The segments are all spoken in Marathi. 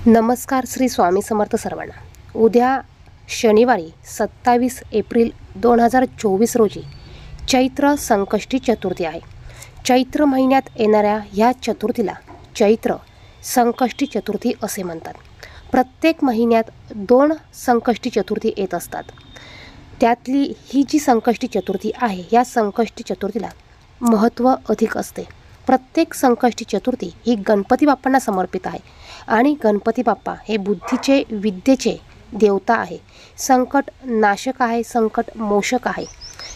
नमस्कार श्री स्वामी समर्थ सर्वांना। उद्या शनिवारी 27 एप्रिल 2024 रोजी चैत्र संकष्टी चतुर्थी आहे। चैत्र महिन्यात येणाऱ्या ह्या चतुर्थीला चैत्र संकष्टी चतुर्थी असे म्हणतात। प्रत्येक महिन्यात 2 संकष्टी चतुर्थी येत असतात। त्यातली ही जी संकष्टी चतुर्थी आहे, या संकष्टी चतुर्थीला महत्त्व अधिक असते। प्रत्येक संकष्टी चतुर्थी ही गणपती बाप्पांना समर्पित आहे आणि गणपती बाप्पा हे बुद्धीचे, विद्येचे देवता आहे, संकट नाशक आहे, संकट मोशक आहे।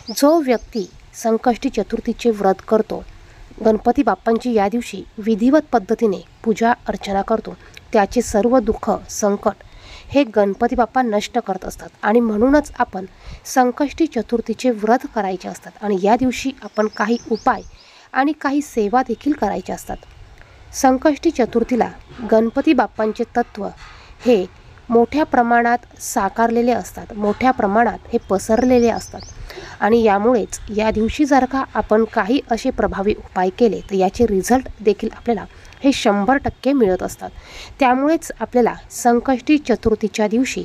जो व्यक्ती संकष्टी चतुर्थीचे व्रत करतो, गणपती बाप्पांची या दिवशी विधिवत पद्धतीने पूजा अर्चना करतो, त्याचे सर्व दुःख, संकट हे गणपती बाप्पा नष्ट करत असतात। आणि म्हणूनच आपण संकष्टी चतुर्थीचे व्रत करायचे असतात आणि या दिवशी आपण काही उपाय आणि काही सेवा देखील करायच्या असतात। संकष्टी चतुर्थीला गणपती बाप्पांचे तत्व हे मोठ्या प्रमाणात साकारलेले असतात, मोठ्या प्रमाणात हे पसरलेले असतात आणि यामुळेच या दिवशी जर का आपण काही असे प्रभावी उपाय केले तर याचे रिझल्ट देखील आपल्याला हे 100% मिळत असतात। त्यामुळेच आपल्याला संकष्टी चतुर्थीच्या दिवशी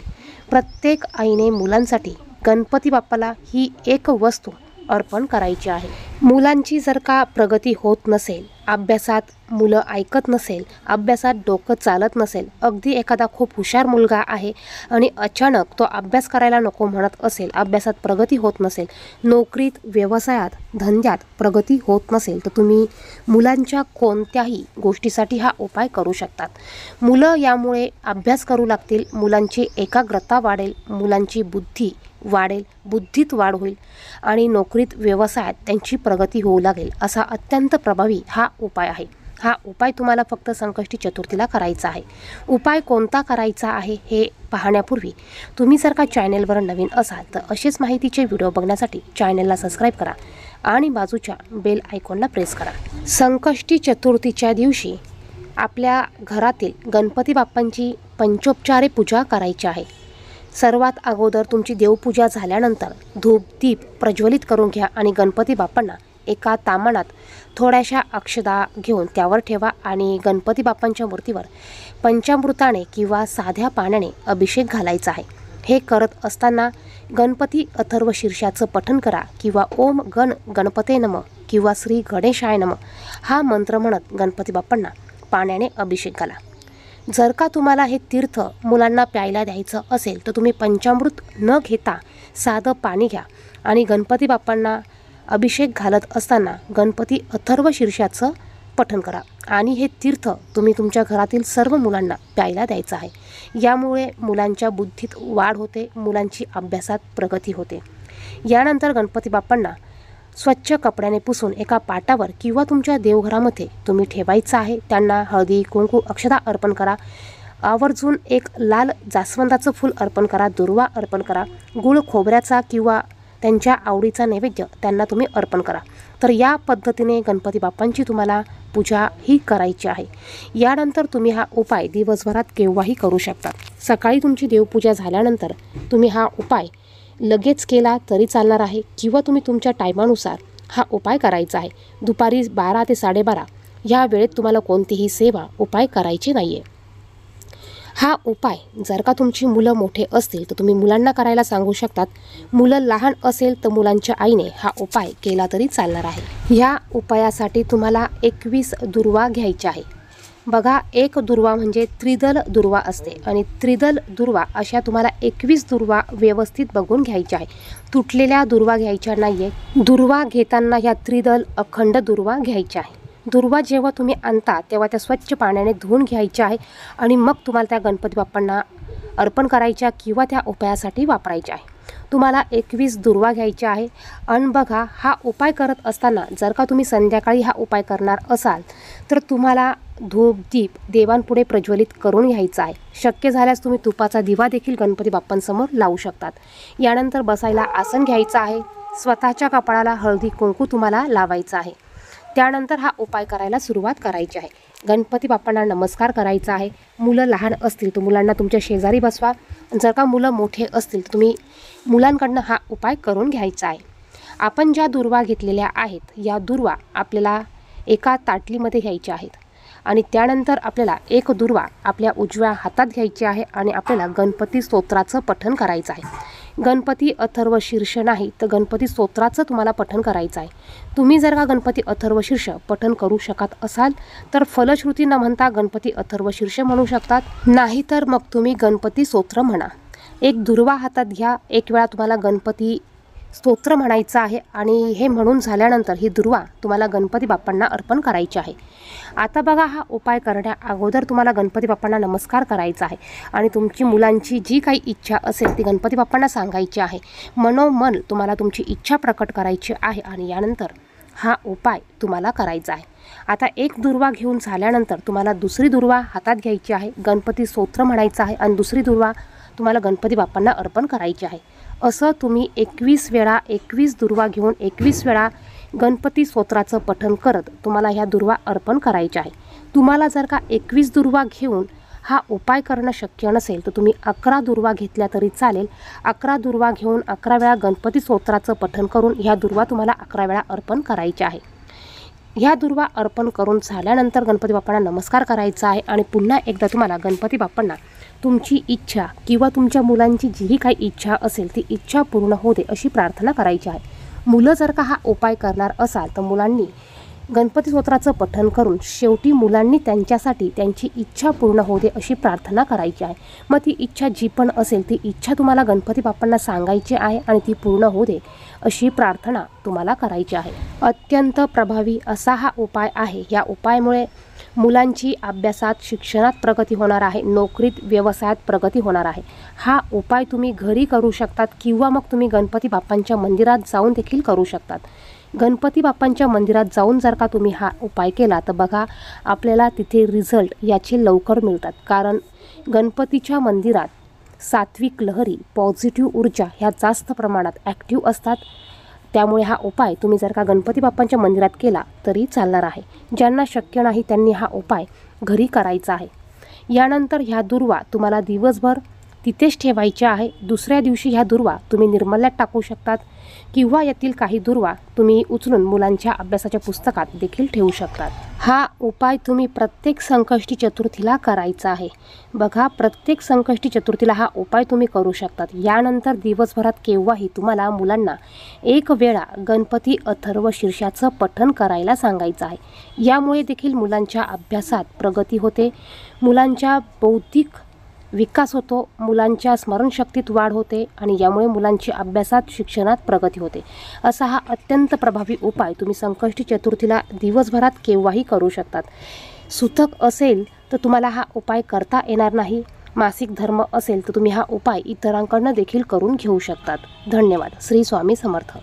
प्रत्येक आईने मुलांसाठी गणपती बाप्पाला ही एक वस्तू अर्पण करायची आहे। मुलांची जर का प्रगती होत नसेल, अभ्यासात मुलं ऐकत नसेल, अभ्यासात डोकं चालत नसेल, अगदी एखादा खूप हुशार मुलगा आहे आणि अचानक तो अभ्यास करायला नको म्हणत असेल, अभ्यासात प्रगती होत नसेल, नोकरीत, व्यवसायात, धंद्यात प्रगती होत नसेल, तर तुम्ही मुलांच्या कोणत्याही गोष्टीसाठी हा उपाय करू शकतात। मुलं यामुळे अभ्यास करू लागतील, मुलांची एकाग्रता वाढेल, मुलांची बुद्धी वाढेल, बुद्धीत वाढ होईल आणि नोकरीत, व्यवसायात त्यांची प्रगती होऊ लागेल। असा अत्यंत प्रभावी हा उपाय आहे। हा उपाय तुम्हाला फक्त संकष्टी चतुर्थीला करायचा आहे। उपाय कोणता करायचा आहे हे पाहण्यापूर्वी तुम्ही जर का चॅनलवर नवीन असाल तर असेच माहितीचे व्हिडिओ बघण्यासाठी चॅनलला सबस्क्राईब करा आणि बाजूच्या बेल आयकॉनला प्रेस करा। संकष्टी चतुर्थीच्या दिवशी आपल्या घरातील गणपती बाप्पांची पंचोपचारे पूजा करायची आहे। सर्वात अगोदर तुमची देवपूजा झाल्यानंतर धूप दीप प्रज्वलित करून घ्या आणि गणपती बाप्पांना एका ताम्हणात थोड्याशा अक्षता घेऊन त्यावर ठेवा आणि गणपती बाप्पांच्या मूर्तीवर पंचामृताने किंवा साध्या पाण्याने अभिषेक घालायचा आहे। हे करत असताना गणपती अथर्व शीर्षाचं पठण करा किंवा ओम गण गणपते नमः किंवा श्री गणेशाय नमः हा मंत्र म्हणत गणपती बाप्पांना पाण्याने अभिषेक घाला। जर का तुम्हाला हे तीर्थ मुलांना प्यायला द्यायचं असेल तर तुम्ही पंचामृत न घेता साधं पाणी घ्या आणि गणपती बाप्पांना अभिषेक घालत असताना गणपती अथर्व शीर्षाचं पठण करा आणि हे तीर्थ तुम्ही तुमच्या घरातील सर्व मुलांना प्यायला द्यायचं आहे। यामुळे मुलांच्या बुद्धीत वाढ होते, मुलांची अभ्यासात प्रगती होते। यानंतर गणपती बाप्पांना स्वच्छ कपड्याने पुसून एका पाटावर किंवा तुमच्या देवघरामध्ये तुम्ही ठेवायचं आहे। त्यांना हळदी, कुंकू, अक्षता अर्पण करा। आवर्जून एक लाल जास्वंदाचं फूल अर्पण करा, दुर्वा अर्पण करा, गुळ खोबऱ्याचा किंवा त्यांच्या आवडीचा नैवेद्य त्यांना तुम्ही अर्पण करा। तर या पद्धतीने गणपती बाप्पांची तुम्हाला पूजा ही करायची आहे। यानंतर तुम्ही हा उपाय दिवसभरात केव्हाही करू शकता। सकाळी तुमची देवपूजा झाल्यानंतर तुम्ही हा उपाय लगेच केला तरी चालणार आहे किंवा तुम्ही तुमच्या टायमानुसार हा उपाय करायचा आहे। दुपारी 12 ते 12:30 या वेळेत तुम्हाला कोणतीही सेवा उपाय करायची नाही आहे। हा उपाय जर का तुमची मुलं मोठे असतील तर तुम्ही मुलांना करायला सांगू शकतात, मुलं लहान असेल तर मुलांच्या आईने हा उपाय केला तरी चालणार आहे। ह्या उपायासाठी तुम्हाला 21 दुर्वा घ्यायच्या आहे। बघा, एक दुर्वा म्हणजे त्रिदल दुर्वा असते आणि त्रिदल दुर्वा अशा तुम्हाला 21 दुर्वा व्यवस्थित बघून घ्यायच्या आहे। तुटलेल्या दुर्वा घ्यायच्या नाहीये। दुर्वा घेताना ह्या त्रिदल अखंड दुर्वा घ्यायच्या आहे। दुर्वा जेव्हा तुम्ही आणता तेव्हा त्या स्वच्छ पाण्याने धुवून घ्यायच्या आहे आणि मग तुम्हाला त्या गणपती बाप्पांना अर्पण करायच्या किंवा त्या उपायासाठी वापरायच्या आहे। तुम्हाला 21 दुर्वा घ्यायच्या आहे। आणि बघा, हा उपाय करत असताना जर का तुम्ही संध्याकाळी हा उपाय करणार असाल तर तुम्हाला धूप दीप देवांपुढे प्रज्वलित करून घ्यायचा आहे। शक्य झाल्यास तुम्ही तुपाचा दिवा देखील गणपती बाप्पांसमोर लावू शकतात। यानंतर बसायला आसन घ्यायचं आहे। स्वतःच्या कपाळाला हळदी कुंकू तुम्हाला लावायचं आहे। त्यानंतर हा उपाय करायला सुरुवात करायची आहे। गणपती बाप्पांना नमस्कार करायचा आहे। मुलं लहान असतील तर मुलांना तुमच्या शेजारी बसवा। जर का मुलं मोठे असतील तर तुम्ही मुलांकडनं हा उपाय करून घ्यायचा आहे। आपण ज्या दुर्वा घेतलेल्या आहेत या दुर्वा आपल्याला एका ताटलीमध्ये घ्यायच्या आहेत आणि त्यानंतर आपल्याला एक दुर्वा आपल्या उजव्या हातात घ्यायची आहे आणि आपल्याला गणपती स्तोत्राचं पठण करायचं आहे। गणपती अथर्व शीर्ष नाही तर गणपती स्तोत्राचं तुम्हाला पठण करायचं आहे। तुम्ही जर का गणपती अथर्व शीर्ष पठण करू शकत असाल तर फलश्रुती न म्हणता गणपती अथर्व शीर्ष म्हणू शकतात, नाहीतर मग तुम्ही गणपती स्तोत्र म्हणा। एक दुर्वा हातात घ्या, एक वेळा तुम्हाला गणपती स्तोत्र म्हणायचं आहे आणि हे म्हणून झाल्यानंतर ही दुर्वा तुम्हाला गणपती बाप्पांना अर्पण करायची आहे। आता बघा, हा उपाय करण्या अगोदर तुम्हाला गणपती बाप्पांना नमस्कार करायचा आहे आणि तुमची मुलांची जी काही इच्छा असेल ती गणपती बाप्पांना सांगायची आहे। मनोमन तुम्हाला तुमची इच्छा प्रकट करायची आहे आणि यानंतर हा उपाय तुम्हाला करायचा आहे। आता एक दुर्वा घेऊन झाल्यानंतर तुम्हाला दुसरी दुर्वा हातात घ्यायची आहे, गणपती स्तोत्र म्हणायचं आहे आणि दुसरी दुर्वा तुम्हाला गणपती बाप्पांना अर्पण करायची आहे। असं तुम्ही 21 वेळा 21 दुर्वा घेऊन 21 वेळा गणपती स्तोत्राचं पठण करत तुम्हाला ह्या दुर्वा अर्पण करायच्या आहे। तुम्हाला जर का 21 दुर्वा घेऊन हा उपाय करणं शक्य नसेल तर तुम्ही 11 दुर्वा घेतल्या तरी चालेल। 11 दुर्वा घेऊन 11 वेळा गणपती स्तोत्राचं पठण करून ह्या दुर्वा तुम्हाला 11 वेळा अर्पण करायच्या आहे। ह्या दुर्वा अर्पण करून झाल्यानंतर गणपती बाप्पांना नमस्कार करायचा आहे आणि पुन्हा एकदा तुम्हाला गणपती बाप्पांना तुमची इच्छा किंवा तुमच्या मुलांची जी काही इच्छा असेल ती इच्छा पूर्ण होऊ दे अशी प्रार्थना करायची आहे। मुलं जर का हा उपाय करणार असाल तर मुलांनी गणपती स्तोत्राचं पठण करून शेवटी मुलांनी त्यांच्यासाठी त्यांची इच्छा पूर्ण होऊ दे अशी प्रार्थना करायची आहे। मग ती इच्छा जी पण असेल ती इच्छा तुम्हाला गणपती बाप्पांना सांगायची आहे आणि ती पूर्ण होऊ दे अशी प्रार्थना तुम्हाला करायची आहे। अत्यंत प्रभावी असा हा उपाय आहे। या उपायामुळे मुलांची अभ्यासात शिक्षणात प्रगती होणार आहे, नोकरीत व्यवसायात प्रगती होणार आहे। हा उपाय तुम्ही घरी करू शकतात किंवा मग तुम्ही गणपती बाप्पांच्या मंदिरात जाऊन देखील करू शकतात। गणपती बाप्पांच्या मंदिरात जाऊन जर का तुम्ही हा उपाय केला तर बघा, आपल्याला तिथे रिझल्ट याचे लवकर मिळतात, कारण गणपतीच्या मंदिरात सात्विक लहरी, पॉझिटिव्ह ऊर्जा ह्या जास्त प्रमाणात ॲक्टिव्ह असतात। त्यामुळे हा उपाय तुम्ही जर का गणपती बाप्पांच्या मंदिरात केला तरी चालणार आहे। ज्यांना शक्य नाही त्यांनी हा उपाय घरी करायचा आहे। यानंतर ह्या दुर्वा तुम्हाला दिवसभर तिथेच ठेवायच्या आहे। दुसऱ्या दिवशी ह्या दुर्वा तुम्ही निर्मल्यात टाकू शकतात किंवा यातील काही दुर्वा तुम्ही उचलून मुलांच्या अभ्यासाच्या पुस्तकात देखील ठेवू शकतात। हा उपाय तुम्ही प्रत्येक संकष्टी चतुर्थीला करायचा आहे। बघा, प्रत्येक संकष्टी चतुर्थीला हा उपाय तुम्ही करू शकतात। यानंतर दिवसभरात केव्हाही तुम्हाला मुलांना एक वेळा गणपती अथर्व शीर्षाचं पठण करायला सांगायचं आहे। यामुळे देखील मुलांच्या अभ्यासात प्रगती होते, मुलांच्या बौद्धिक विकास होतो, मुलांच्या स्मरणशक्तीत वाढ होते आणि यामुळे मुलांची अभ्यासात शिक्षणात प्रगती होते। असा हा अत्यंत प्रभावी उपाय तुम्ही संकष्टी चतुर्थीला दिवसभरात केव्हाही करू शकतात। सुतक असेल तर तुम्हाला हा उपाय करता येणार नाही, मासिक धर्म असेल तर तुम्ही हा उपाय इतरांकडून देखील करून घेऊ शकतात। धन्यवाद। श्री स्वामी समर्थ।